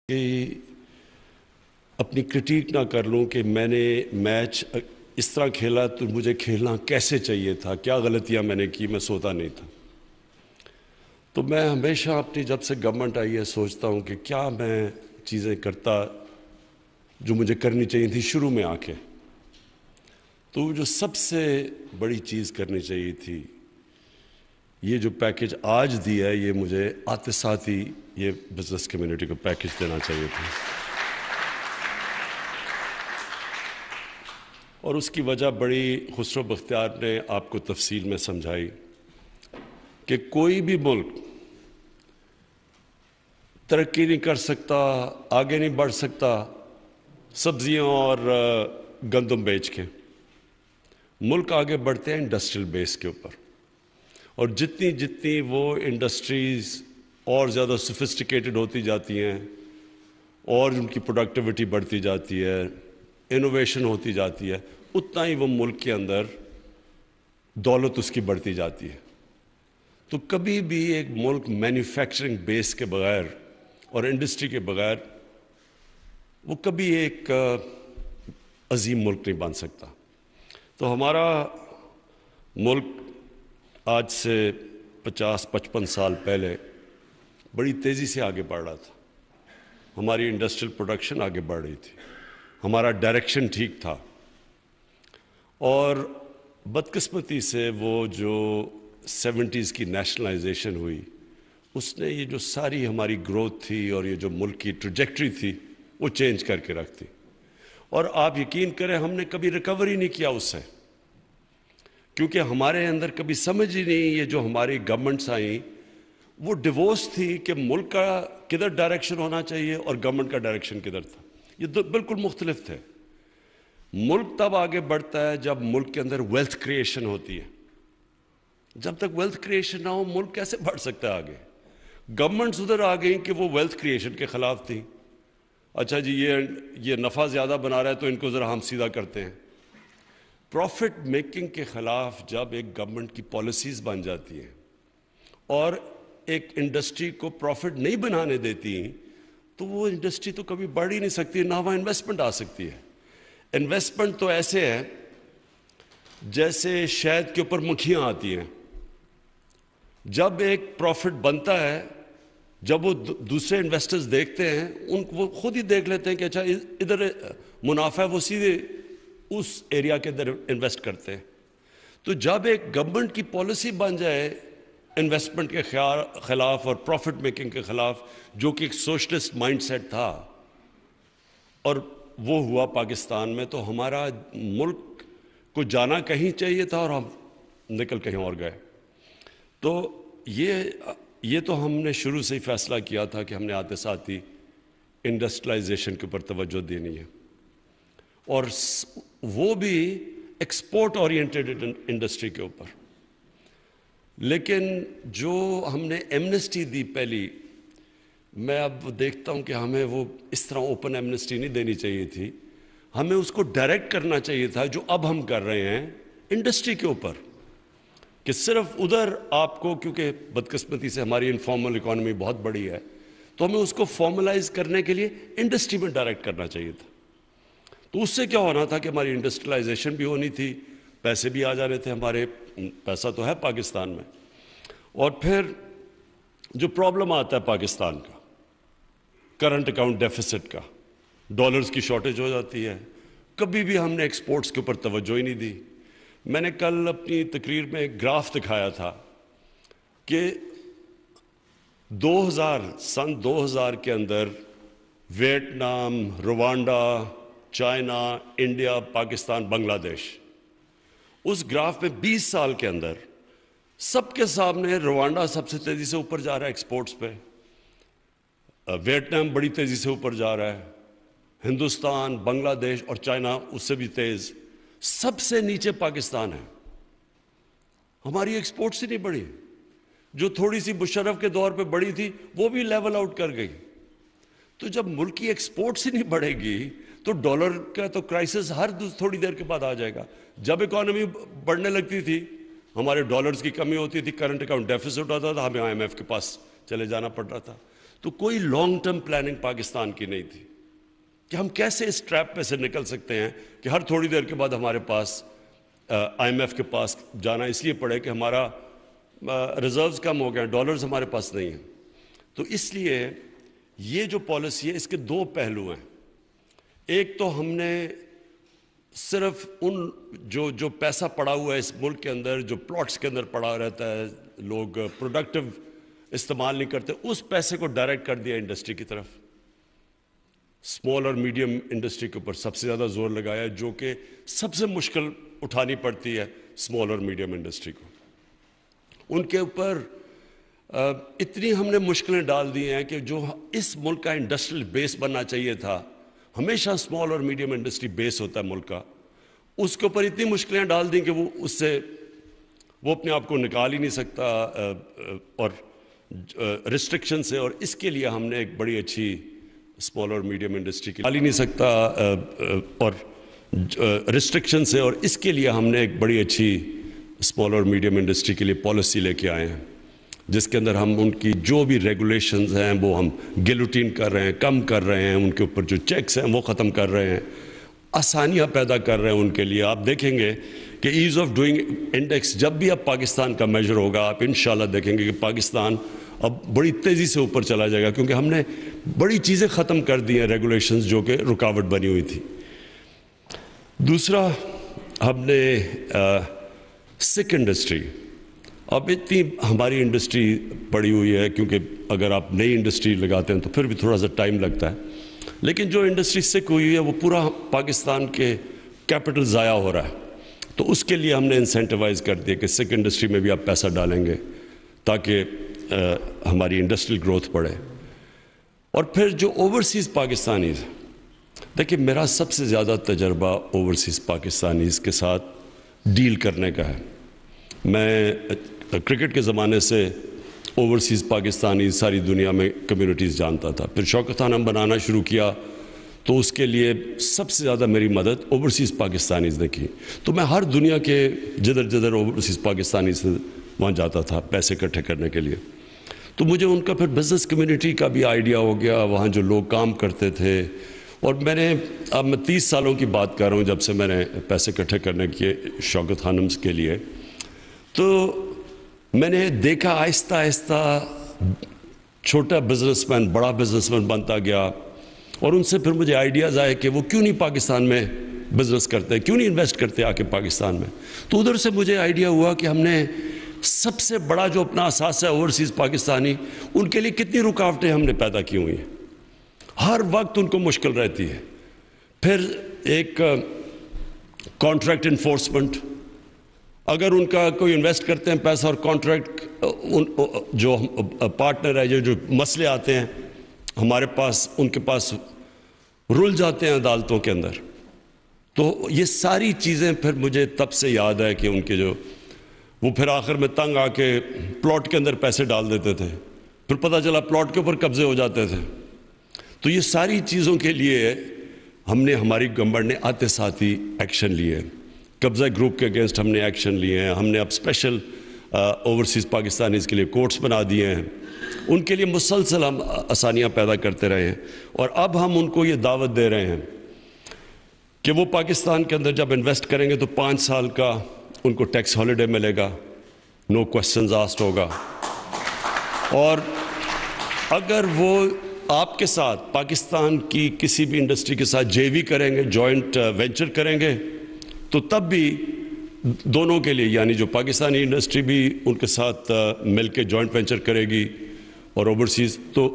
کہ اپنی کرٹیک نہ کر لوں کہ میں نے میچ اس طرح کھیلا تو مجھے کھیلنا کیسے چاہیے تھا، کیا غلطیاں میں نے کی، میں سوتا نہیں تھا۔ تو میں ہمیشہ اپنی جب سے گورنمنٹ آئی ہے سوچتا ہوں کہ کیا میں چیزیں کرتا جو مجھے کرنی چاہیے تھی شروع میں آ کے۔ تو جو سب سے بڑی چیز کرنی چاہیے تھی، یہ جو پیکج آج دیا ہے، یہ مجھے آتے ساتھ ہی یہ بزنس کمیونٹی کو پیکج دینا چاہیے تھا۔ اور اس کی وجہ بڑی خسرو بختیار نے آپ کو تفصیل میں سمجھائی کہ کوئی بھی ملک ترقی نہیں کر سکتا، آگے نہیں بڑھ سکتا سبزیاں اور گندم بیچ کے۔ ملک آگے بڑھتے ہیں انڈسٹریل بیس کے اوپر، اور جتنی وہ انڈسٹریز اور زیادہ سوفسٹیکیٹڈ ہوتی جاتی ہیں اور ان کی پروڈکٹیوٹی بڑھتی جاتی ہے، انوویشن ہوتی جاتی ہے، اتنا ہی وہ ملک کے اندر دولت اس کی بڑھتی جاتی ہے۔ تو کبھی بھی ایک ملک مینوفیکچرنگ بیس کے بغیر اور انڈسٹری کے بغیر وہ کبھی ایک عظیم ملک نہیں بن سکتا۔ تو ہمارا ملک آج سے 50-55 سال پہلے بڑی تیزی سے آگے بڑھ رہا تھا، ہماری انڈسٹریل پروڈکشن آگے بڑھ رہی تھی، ہمارا ڈائریکشن ٹھیک تھا، اور بدقسمتی سے وہ جو 70s کی نیشنلائزیشن ہوئی، اس نے یہ جو ساری ہماری گروتھ تھی اور یہ جو ملک کی ٹریجیکٹری تھی وہ چینج کر کے رکھ دی۔ اور آپ یقین کریں ہم نے کبھی ریکوری نہیں کیا اس سے، کیونکہ ہمارے اندر کبھی سمجھ ہی نہیں، یہ جو ہماری گورنمنٹس آئیں وہ ڈیوورس تھی کہ ملک کا کدھر ڈائریکشن ہونا چاہیے اور گورنمنٹ کا ڈائریکشن کدھر تھا، یہ دو بالکل مختلف تھے۔ ملک تب آگے بڑھتا ہے جب ملک کے اندر ویلتھ کریشن ہوتی ہے، جب تک ویلتھ کریشن نہ ہو ملک کیسے بڑھ سکتا ہے آگے؟ گورنمنٹس ادھر آ گئیں کہ وہ ویلتھ کریشن کے خلاف تھیں، اچھا جی یہ نفع زیادہ بنا رہا ہے تو ان کو ذرا ہم سیدھا کرتے ہیں۔ پروفٹ میکنگ کے خلاف جب ایک گورنمنٹ کی پالیسیز بن جاتی ہیں اور ایک انڈسٹری کو پروفٹ نہیں بنانے دیتی تو وہ انڈسٹری تو کبھی بڑھ ہی نہیں سکتی، نہ وہاں انویسٹمنٹ آ سکتی ہے۔ انویسٹمنٹ تو ایسے ہے جیسے شہد کے اوپر مکھیاں آتی ہیں، جب ایک پروفٹ بنتا ہے، جب وہ دوسرے انویسٹرز دیکھتے ہیں ان کو، وہ خود ہی دیکھ لیتے ہیں کہ اچھا ادھر منافع ہے، وہ سیدھے اس ایریا کے اندر انویسٹ کرتے ہیں۔ تو جب ایک گورنمنٹ کی پالیسی بن جائے انویسٹمنٹ کے خلاف اور پروفٹ میکنگ کے خلاف، جو کہ ایک سوشلسٹ مائنڈ سیٹ تھا، اور وہ ہوا پاکستان میں، تو ہمارا ملک کو جانا کہیں چاہیے تھا اور ہم نکل کہیں اور گئے۔ تو یہ تو ہم نے شروع سے ہی فیصلہ کیا تھا کہ ہم نے آتے ساتھ ہی انڈسٹریلائزیشن کے اوپر توجہ دینی ہے، اور وہ بھی ایکسپورٹ اورینٹیڈ انڈسٹری کے اوپر۔ لیکن جو ہم نے ایمنسٹی دی پہلی، میں اب دیکھتا ہوں کہ ہمیں وہ اس طرح اوپن ایمنسٹی نہیں دینی چاہیے تھی، ہمیں اس کو ڈائریکٹ کرنا چاہیے تھا جو اب ہم کر رہے ہیں انڈسٹری کے اوپر، کہ صرف ادھر آپ کو، کیونکہ بدقسمتی سے ہماری انفارمل اکانومی بہت بڑی ہے، تو ہمیں اس کو فارملائز کرنے کے لیے انڈسٹری میں ڈائریکٹ کرنا چاہیے تھا۔ تو اس سے کیا ہونا تھا کہ ہماری انڈسٹریلائزیشن بھی ہونی تھی، پیسے بھی آ جانے تھے ہمارے، پیسہ تو ہے پاکستان میں۔ اور پھر جو پرابلم آتا ہے پاکستان کا کرنٹ اکاؤنٹ ڈیفیسٹ کا، ڈالرز کی شارٹیج ہو جاتی ہے، کبھی بھی ہم نے ایکسپورٹس کے اوپر توجہ ہی نہیں دی۔ میں نے کل اپنی تقریر میں ایک گراف دکھایا تھا کہ 2000 کے اندر Vietnam, Rwanda, China, India, Pakistan, Bangladesh, اس گراف میں 20 سال کے اندر سب کے سامنے روانڈا سب سے تیزی سے اوپر جا رہا ہے ایکسپورٹس پہ، ویتنام بڑی تیزی سے اوپر جا رہا ہے، ہندوستان، بنگلہ دیش اور چائنا اس سے بھی تیز، سب سے نیچے پاکستان ہے۔ ہماری ایکسپورٹس ہی نہیں بڑھی، جو تھوڑی سی مشرف کے دور پہ بڑھی تھی وہ بھی لیول آؤٹ کر گئی۔ تو جب ملک کی ایکسپورٹس ہی نہیں بڑھے گی تو ڈالر کا تو کرائسس ہر تھوڑی دیر کے بعد آ جائے گا۔ جب اکانومی بڑھنے لگتی تھی ہمارے ڈالرز کی کمی ہوتی تھی، کرنٹ اکاؤنٹ ڈیفیسٹ ہوتا تھا، ہمیں IMF کے پاس چلے جانا پڑتا تھا۔ تو کوئی لانگ ٹرم پلاننگ پاکستان کی نہیں تھی کہ ہم کیسے اس ٹریپ پہ سے نکل سکتے ہیں کہ ہر تھوڑی دیر کے بعد ہمارے پاس IMF کے پاس جانا اس لیے پڑے کہ ہمارا ریزروز کم ہو گئے ہیں، ڈالرز ہمارے پاس نہیں ہیں۔ تو اس لیے یہ جو پالیسی ہے اس کے دو پہلو ہیں۔ ایک تو ہم نے صرف ان جو پیسہ پڑا ہوا ہے اس ملک کے اندر، جو پلاٹس کے اندر پڑا رہتا ہے، لوگ پروڈکٹیو استعمال نہیں کرتے، اس پیسے کو ڈائریکٹ کر دیا انڈسٹری کی طرف۔ اسمال اور میڈیم انڈسٹری کے اوپر سب سے زیادہ زور لگایا، جو کہ سب سے مشکل اٹھانی پڑتی ہے اسمال اور میڈیم انڈسٹری کو۔ ان کے اوپر اتنی ہم نے مشکلیں ڈال دی ہیں کہ جو اس ملک کا انڈسٹریل بیس بننا چاہیے تھا، ہمیشہ اسمال اور میڈیم انڈسٹری بیس ہوتا ہے ملک کا، اس کے اوپر اتنی مشکلیں ڈال دیں کہ وہ اپنے آپ کو نکال ہی نہیں سکتا اور ریسٹرکشن سے۔ اور اس کے لیے ہم نے ایک بڑی اچھی اسمال اور میڈیم انڈسٹری کی نکال ہی نہیں سکتا اور ریسٹرکشن سے، اور اس کے لیے ہم نے ایک بڑی اچھی اسمال اور میڈیم انڈسٹری کے لیے پالیسی لے کے آئے ہیں، جس کے اندر ہم ان کی جو بھی ریگولیشنز ہیں وہ ہم گلوٹین کر رہے ہیں، کم کر رہے ہیں، ان کے اوپر جو چیکس ہیں وہ ختم کر رہے ہیں، آسانیاں پیدا کر رہے ہیں ان کے لیے۔ آپ دیکھیں گے کہ ایز آف ڈوئنگ انڈیکس جب بھی اب پاکستان کا میجر ہوگا، آپ انشاءاللہ دیکھیں گے کہ پاکستان اب بڑی تیزی سے اوپر چلا جائے گا، کیونکہ ہم نے بڑی چیزیں ختم کر دی ہیں، ریگولیشنز جو کہ رکاوٹ بنی ہوئی تھی۔ دوسرا، ہم نے سکھ انڈسٹری، اب اتنی ہماری انڈسٹری پڑی ہوئی ہے، کیونکہ اگر آپ نئی انڈسٹری لگاتے ہیں تو پھر بھی تھوڑا سا ٹائم لگتا ہے، لیکن جو انڈسٹری سکھ ہوئی ہے وہ پورا پاکستان کے کیپٹل ضائع ہو رہا ہے۔ تو اس کے لیے ہم نے انسینٹیوائز کر دیا کہ سکھ انڈسٹری میں بھی آپ پیسہ ڈالیں گے تاکہ ہماری انڈسٹریل گروتھ بڑھے۔ اور پھر جو اوورسیز پاکستانیز، دیکھیں میرا سب سے زیادہ تجربہ اوورسیز پاکستانیز کے ساتھ ڈیل کرنے کا ہے۔ میں کرکٹ کے زمانے سے اوورسیز پاکستانی ساری دنیا میں کمیونٹیز جانتا تھا، پھر شوکت خانم بنانا شروع کیا تو اس کے لیے سب سے زیادہ میری مدد اوورسیز پاکستانیز نے کی۔ تو میں ہر دنیا کے جدھر اوورسیز پاکستانی سے وہاں جاتا تھا پیسے اکٹھے کرنے کے لیے، تو مجھے ان کا پھر بزنس کمیونٹی کا بھی آئیڈیا ہو گیا، وہاں جو لوگ کام کرتے تھے۔ اور میں 30 سالوں کی بات کر رہا ہوں جب سے میں نے پیسے اکٹھے کرنے کیے شوکت خانم کے لیے، تو میں نے دیکھا آہستہ آہستہ چھوٹا بزنس مین بڑا بزنس مین بنتا گیا، اور ان سے پھر مجھے آئیڈیاز آئے کہ وہ کیوں نہیں پاکستان میں بزنس کرتے، کیوں نہیں انویسٹ کرتے آ کے پاکستان میں۔ تو ادھر سے مجھے آئیڈیا ہوا کہ ہم نے سب سے بڑا جو اپنا اساس ہے اوورسیز پاکستانی، ان کے لیے کتنی رکاوٹیں ہم نے پیدا کی ہوئی ہیں، ہر وقت ان کو مشکل رہتی ہے۔ پھر ایک کانٹریکٹ انفورسمنٹ، اگر ان کا کوئی انویسٹ کرتے ہیں پیسہ اور کانٹریکٹ جو پارٹنر ہے، جو مسئلے آتے ہیں ہمارے پاس، ان کے پاس رل جاتے ہیں عدالتوں کے اندر۔ تو یہ ساری چیزیں پھر مجھے تب سے یاد ہے کہ ان کے وہ پھر آخر میں تنگ آ کے پلاٹ کے اندر پیسے ڈال دیتے تھے، پھر پتہ چلا پلاٹ کے اوپر قبضے ہو جاتے تھے۔ تو یہ ساری چیزوں کے لیے ہم نے، ہماری گورنمنٹ نے آتے ساتھ ہی ایکشن لیے، قبضہ گروپ کے اگینسٹ ہم نے ایکشن لیے ہیں، ہم نے اب اسپیشل اوورسیز پاکستانیز کے لیے کورٹس بنا دیے ہیں، ان کے لیے مسلسل ہم آسانیاں پیدا کرتے رہے ہیں۔ اور اب ہم ان کو یہ دعوت دے رہے ہیں کہ وہ پاکستان کے اندر جب انویسٹ کریں گے تو 5 سال کا ان کو ٹیکس ہالیڈے ملے گا، نو کوسچنز آسکڈ ہوگا، اور اگر وہ آپ کے ساتھ پاکستان کی کسی بھی انڈسٹری کے ساتھ JV کریں گے، جوائنٹ وینچر کریں گے، تو تب بھی دونوں کے لیے، یعنی جو پاکستانی انڈسٹری بھی ان کے ساتھ مل کے جوائنٹ وینچر کرے گی اور اوورسیز، تو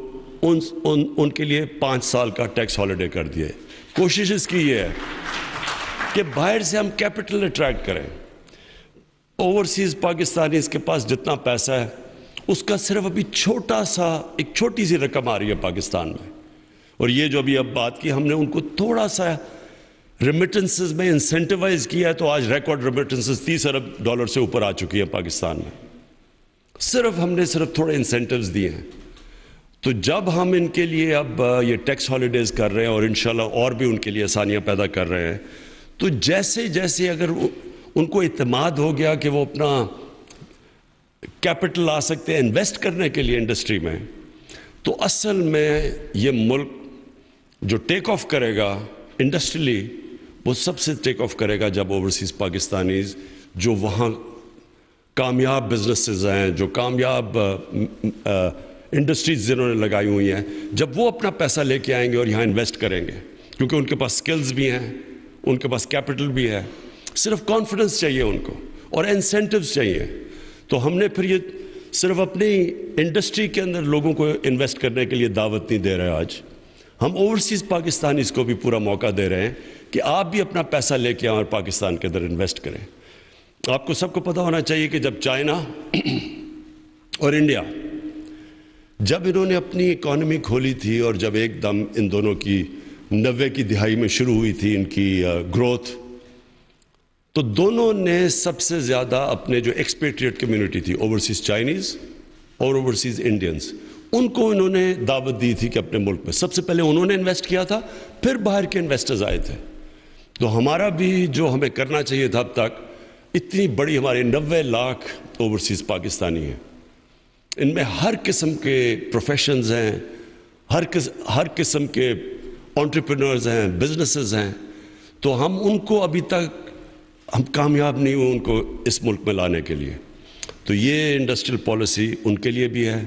ان کے لیے 5 سال کا ٹیکس ہالیڈے کر دیا ہے۔ کوشش اس کی یہ ہے کہ باہر سے ہم کیپٹل اٹریکٹ کریں۔ اوورسیز پاکستانیز کے پاس جتنا پیسہ ہے اس کا صرف ابھی ایک چھوٹی سی رقم آ رہی ہے پاکستان میں، اور یہ جو ابھی اب بات کی، ہم نے ان کو تھوڑا سا ریمیٹنسز میں انسینٹیوائز کیا ہے، تو آج ریکارڈ ریمیٹنسز $30 ارب سے اوپر آ چکی ہیں پاکستان میں، ہم نے صرف تھوڑے انسینٹیوز دیے ہیں۔ تو جب ہم ان کے لیے اب یہ ٹیکس ہالیڈیز کر رہے ہیں اور انشاءاللہ اور بھی ان کے لیے آسانیاں پیدا کر رہے ہیں، تو جیسے اگر ان کو اعتماد ہو گیا کہ وہ اپنا کیپٹل لا سکتے ہیں انویسٹ کرنے کے لیے انڈسٹری میں، تو اصل میں یہ ملک جو ٹیک آف کرے گا انڈسٹریلی، وہ سب سے ٹیک آف کرے گا جب اوورسیز پاکستانیز جو وہاں کامیاب بزنسز ہیں، جو کامیاب انڈسٹریز جنہوں نے لگائی ہوئی ہیں، جب وہ اپنا پیسہ لے کے آئیں گے اور یہاں انویسٹ کریں گے، کیونکہ ان کے پاس سکلز بھی ہیں، ان کے پاس کیپٹل بھی ہے، صرف کانفیڈنس چاہیے ان کو اور انسینٹیوز چاہیے. تو ہم نے پھر یہ صرف اپنی انڈسٹری کے اندر لوگوں کو انویسٹ کرنے کے لیے دعوت نہیں دے رہے، آج ہم اوورسیز پاکستانیز کو بھی پورا موقع دے رہے ہیں کہ آپ بھی اپنا پیسہ لے کے آئیں اور پاکستان کے اندر انویسٹ کریں. آپ کو سب کو پتہ ہونا چاہیے کہ جب چائنا اور انڈیا جب انہوں نے اپنی اکانومی کھولی تھی اور جب ایک دم ان دونوں کی 90 کی دہائی میں شروع ہوئی تھی ان کی گروتھ، تو دونوں نے سب سے زیادہ اپنے جو ایکسپیٹریٹ کمیونٹی تھی، اوورسیز چائنیز اور اوورسیز انڈینز، ان کو انہوں نے دعوت دی تھی کہ اپنے ملک میں سب سے پہلے انہوں نے انویسٹ کیا تھا، پھر باہر کے انویسٹرز آئے تھے. تو ہمارا بھی جو ہمیں کرنا چاہیے تھا اب تک، اتنی بڑی ہمارے 90 لاکھ اوورسیز پاکستانی ہیں، ان میں ہر قسم کے پروفیشنز ہیں، ہر قسم کے انٹرپرینورز ہیں، بزنسز ہیں. تو ہم ان کو ابھی تک ہم کامیاب نہیں ہوئے ان کو اس ملک میں لانے کے لیے. تو یہ انڈسٹریل پالیسی ان کے لیے بھی ہے،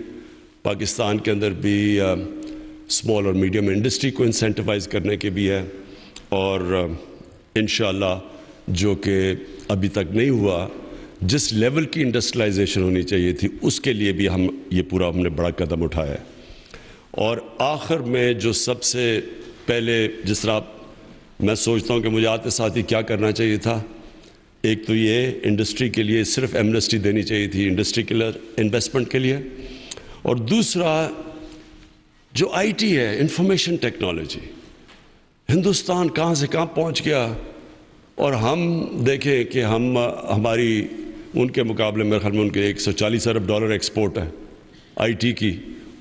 پاکستان کے اندر بھی اسمال اور میڈیم انڈسٹری کو انسینٹیوائز کرنے کے بھی ہے، اور انشاءاللہ جو کہ ابھی تک نہیں ہوا، جس لیول کی انڈسٹریلائزیشن ہونی چاہیے تھی اس کے لیے بھی ہم نے بڑا قدم اٹھایا ہے. اور آخر میں جو سب سے پہلے جس طرح میں سوچتا ہوں کہ مجھے آتے ساتھ ہی کیا کرنا چاہیے تھا، ایک تو یہ انڈسٹری کے لیے صرف ایمنسٹی دینی چاہیے تھی انڈسٹری کے لیے انویسٹمنٹ کے لیے، اور دوسرا جو آئی ٹی ہے، انفارمیشن ٹیکنالوجی، ہندوستان کہاں سے کہاں پہنچ گیا. اور ہم دیکھیں کہ ہماری ان کے مقابلے میں خیال میں ان کے 140 ارب ڈالر ایکسپورٹ ہے آئی ٹی کی،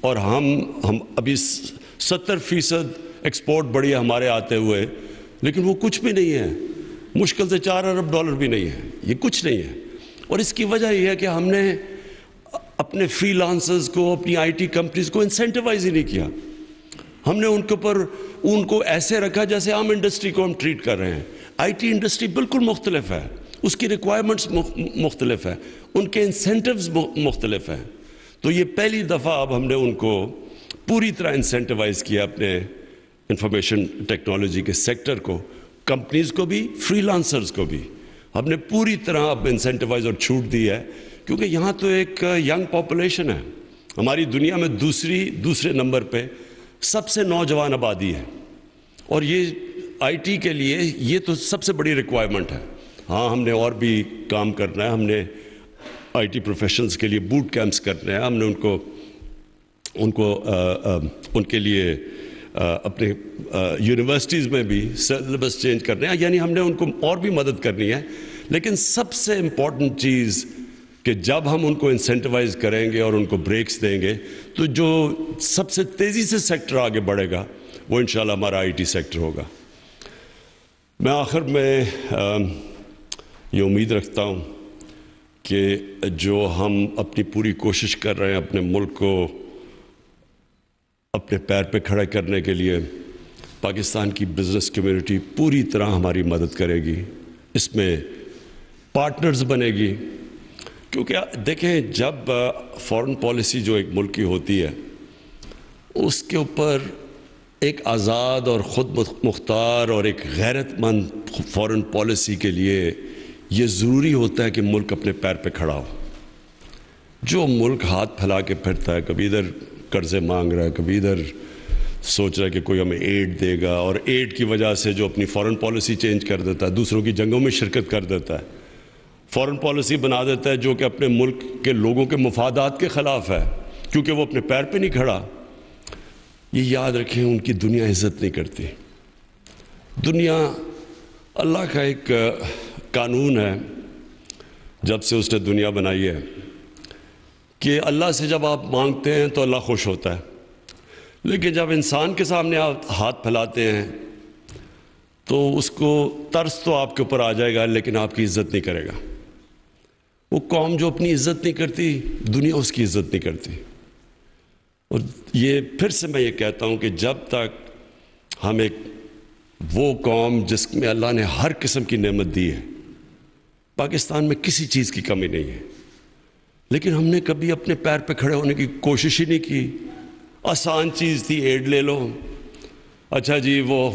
اور ہم ابھی 70% ایکسپورٹ بڑی ہے ہمارے آتے ہوئے، لیکن وہ کچھ بھی نہیں ہے، مشکل سے 4 ارب ڈالر بھی نہیں ہے، یہ کچھ نہیں ہے. اور اس کی وجہ یہ ہے کہ ہم نے اپنے فری لانسرز کو، اپنی آئی ٹی کمپنیز کو انسینٹیوائز ہی نہیں کیا. ہم نے ان کو ایسے رکھا جیسے عام انڈسٹری کو ہم ٹریٹ کر رہے ہیں. آئی ٹی انڈسٹری بالکل مختلف ہے، اس کی ریکوائرمنٹس مختلف ہے، ان کے انسینٹیوز مختلف ہیں. تو یہ پہلی دفعہ اب ہم نے ان کو پوری طرح انسینٹیوائز کیا، اپنے انفارمیشن ٹیکنالوجی کے سیکٹر کو، کمپنیز کو بھی، فری لانسرز کو بھی ہم نے پوری طرح اب انسینٹیوائز اور چھوٹ دی ہے. کیونکہ یہاں تو ایک ینگ پاپولیشن ہے، ہماری دنیا میں دوسرے نمبر پہ سب سے نوجوان آبادی ہے، اور یہ آئی ٹی کے لیے یہ تو سب سے بڑی ریکوائرمنٹ ہے. ہاں ہم نے اور بھی کام کرنا ہے، ہم نے آئی ٹی پروفیشنلز کے لیے بوٹ کیمپس کرنے ہیں، ہم نے ان کے لیے اپنے یونیورسٹیز میں بھی سلیبس چینج کرنے ہیں، یعنی ہم نے ان کو اور بھی مدد کرنی ہے. لیکن سب سے امپورٹنٹ چیز کہ جب ہم ان کو انسینٹیوائز کریں گے اور ان کو بریکس دیں گے، تو جو سب سے تیزی سے سیکٹر آگے بڑھے گا وہ انشاءاللہ ہمارا آئی ٹی سیکٹر ہوگا. میں آخر میں یہ امید رکھتا ہوں کہ جو ہم اپنی پوری کوشش کر رہے ہیں اپنے ملک کو اپنے پیر پہ کھڑا کرنے کے لیے، پاکستان کی بزنس کمیونٹی پوری طرح ہماری مدد کرے گی، اس میں پارٹنرز بنے گی. کیونکہ دیکھیں جب فارن پالیسی جو ایک ملک کی ہوتی ہے، اس کے اوپر ایک آزاد اور خود مختار اور ایک غیرت مند فارن پالیسی کے لیے یہ ضروری ہوتا ہے کہ ملک اپنے پیر پہ کھڑا ہو. جو ملک ہاتھ پھیلا کے پھرتا ہے، کبھی ادھر قرضے مانگ رہا ہے، کبھی ادھر سوچ رہا ہے کہ کوئی ہمیں ایڈ دے گا، اور ایڈ کی وجہ سے جو اپنی فارن پالیسی چینج کر دیتا ہے، دوسروں کی جنگوں میں شرکت کر دیتا ہے، فارن پالیسی بنا دیتا ہے جو کہ اپنے ملک کے لوگوں کے مفادات کے خلاف ہے، کیونکہ وہ اپنے پیر پہ نہیں کھڑا. یہ یاد رکھیں، ان کی دنیا عزت نہیں کرتی. دنیا اللہ کا ایک قانون ہے جب سے اس نے دنیا بنائی ہے کہ اللہ سے جب آپ مانگتے ہیں تو اللہ خوش ہوتا ہے، لیکن جب انسان کے سامنے آپ ہاتھ پھیلاتے ہیں تو اس کو ترس تو آپ کے اوپر آ جائے گا، لیکن آپ کی عزت نہیں کرے گا. وہ قوم جو اپنی عزت نہیں کرتی، دنیا اس کی عزت نہیں کرتی. اور یہ پھر سے میں یہ کہتا ہوں کہ جب تک ہم ایک وہ قوم جس میں اللہ نے ہر قسم کی نعمت دی ہے، پاکستان میں کسی چیز کی کمی نہیں ہے، لیکن ہم نے کبھی اپنے پیر پہ کھڑے ہونے کی کوشش ہی نہیں کی. آسان چیز تھی، ایڈ لے لو، اچھا جی وہ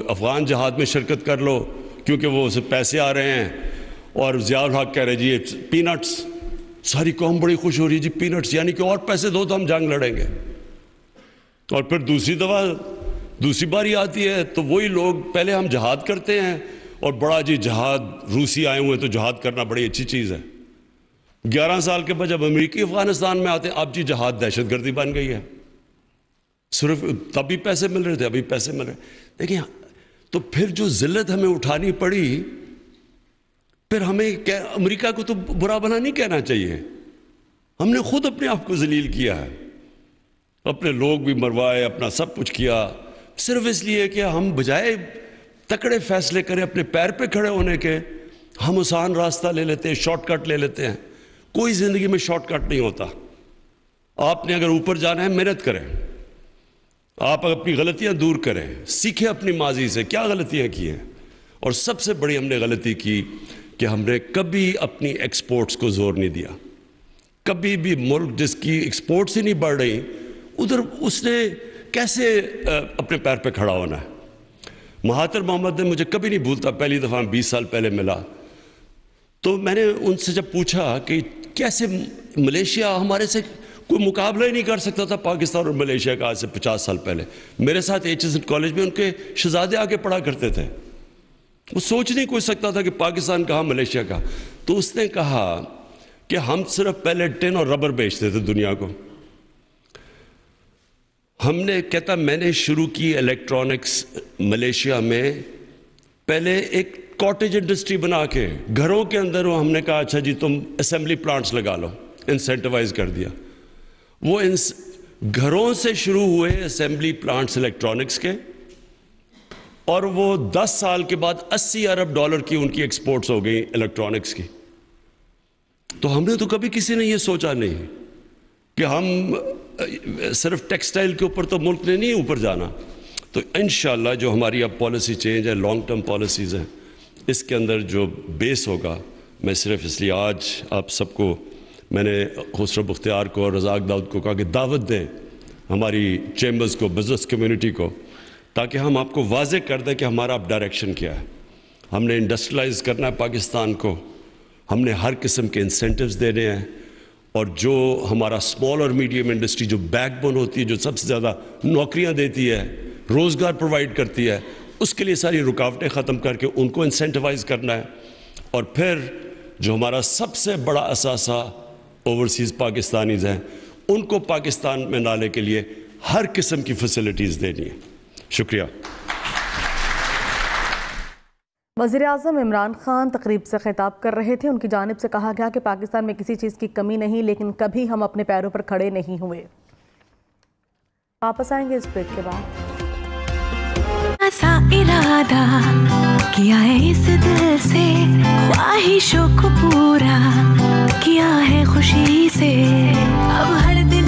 افغان جہاد میں شرکت کر لو کیونکہ وہ اسے پیسے آ رہے ہیں، اور ضیاء الحق کہہ رہے جی یہ پینٹس، ساری قوم بڑی خوش ہو رہی ہے جی پینٹس، یعنی کہ اور پیسے دو تو ہم جنگ لڑیں گے. اور پھر دوسری باری آتی ہے تو وہی لوگ، پہلے ہم جہاد کرتے ہیں اور بڑا جی جہاد، روسی آئے ہوئے تو جہاد کرنا بڑی اچھی چیز ہے. 11 سال کے بعد جب امریکی افغانستان میں آتے ہیں، اب جی جہاد دہشت گردی بن گئی ہے. صرف تب بھی پیسے مل رہے تھے، ابھی پیسے مل رہے. دیکھیں تو پھر جو ذلت ہمیں اٹھانی پڑی، پھر ہمیں امریکہ کو تو برا بنا نہیں کہنا چاہیے. ہم نے خود اپنے آپ کو ذلیل کیا ہے، اپنے لوگ بھی مروائے، اپنا سب کچھ کیا، صرف اس لیے کہ ہم بجائے تکڑے فیصلے کریں اپنے پیر پہ کھڑے ہونے کے، ہم آسان راستہ لے لیتے ہیں، شارٹ کٹ لے لیتے ہیں. کوئی زندگی میں شارٹ کٹ نہیں ہوتا. آپ نے اگر اوپر جانا ہے محنت کریں، آپ اپنی غلطیاں دور کریں، سیکھیں اپنی ماضی سے کیا غلطیاں کی ہیں. اور سب سے بڑی ہم نے غلطی کی کہ ہم نے کبھی اپنی ایکسپورٹس کو زور نہیں دیا. کبھی بھی ملک جس کی ایکسپورٹس ہی نہیں بڑھ رہی، ادھر اس نے کیسے اپنے پیر پہ کھڑا ہونا ہے. مہاتر محمد نے مجھے کبھی نہیں بھولتا، پہلی دفعہ 20 سال پہلے ملا تو میں نے ان سے جب پوچھا کہ کیسے ملیشیا ہمارے سے کوئی مقابلہ ہی نہیں کر سکتا تھا، پاکستان اور ملیشیا کا، آج سے 50 سال پہلے. میرے ساتھ HSN کالج میں ان کے شہزادے آ کے پڑھا کرتے تھے. وہ سوچ نہیں کوئی سکتا تھا کہ پاکستان کہاں ملیشیا کا. تو اس نے کہا کہ ہم صرف پہلے ٹن اور ربر بیچتے تھے دنیا کو. ہم نے کہتا میں نے شروع کی الیکٹرانکس ملیشیا میں، پہلے ایک کاٹیج انڈسٹری بنا کے گھروں کے اندر ہم نے کہا اچھا جی تم اسمبلی پلانٹس لگا لو، انسینٹیوائز کر دیا. وہ گھروں سے شروع ہوئے اسمبلی پلانٹس الیکٹرانکس کے، اور وہ 10 سال کے بعد $80 ارب کی ان کی ایکسپورٹس ہو گئی الیکٹرانکس کی. تو ہم نے تو کبھی کسی نے یہ سوچا نہیں کہ ہم صرف ٹیکسٹائل کے اوپر تو ملک نے نہیں اوپر جانا. تو انشاءاللہ جو ہماری اب پالیسی چینج ہے، لانگ ٹرم پالیسیز ہیں، اس کے اندر جو بیس ہوگا، میں صرف اس لیے آج آپ سب کو، میں نے خسرو بختیار کو اور رزاق داؤد کو کہا کہ دعوت دیں ہماری چیمبرز کو، بزنس کمیونٹی کو، تاکہ ہم آپ کو واضح کر دیں کہ ہمارا اب ڈائریکشن کیا ہے. ہم نے انڈسٹریلائز کرنا ہے پاکستان کو، ہم نے ہر قسم کے انسینٹیوز دینے ہیں، اور جو ہمارا اسمال اور میڈیم انڈسٹری جو بیک بون ہوتی ہے، جو سب سے زیادہ نوکریاں دیتی ہے، روزگار پرووائڈ کرتی ہے، اس کے لیے ساری رکاوٹیں ختم کر کے ان کو انسینٹیوائز کرنا ہے. اور پھر جو ہمارا سب سے بڑا اثاثہ اوورسیز پاکستانیز ہیں، ان کو پاکستان میں لانے کے لیے ہر قسم کی فیسلٹیز دینی ہے. شکریہ. وزیر اعظم عمران خان تقریب سے خطاب کر رہے تھے. ان کی جانب سے کہا گیا کہ پاکستان میں کسی چیز کی کمی نہیں، لیکن کبھی ہم اپنے پیروں پر کھڑے نہیں ہوئے. واپس آئیں گے اس بریک کے بعد. ایسا ارادہ کیا ہے اس دل سے، خواہشوں کو پورا کیا ہے خوشی سے، اب ہر دن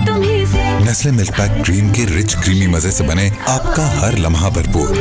تمہیں سے. نیسلے ملک پیک کریم کے رچ کریمی مزے سے بنے آپ کا ہر لمحہ بھرپور.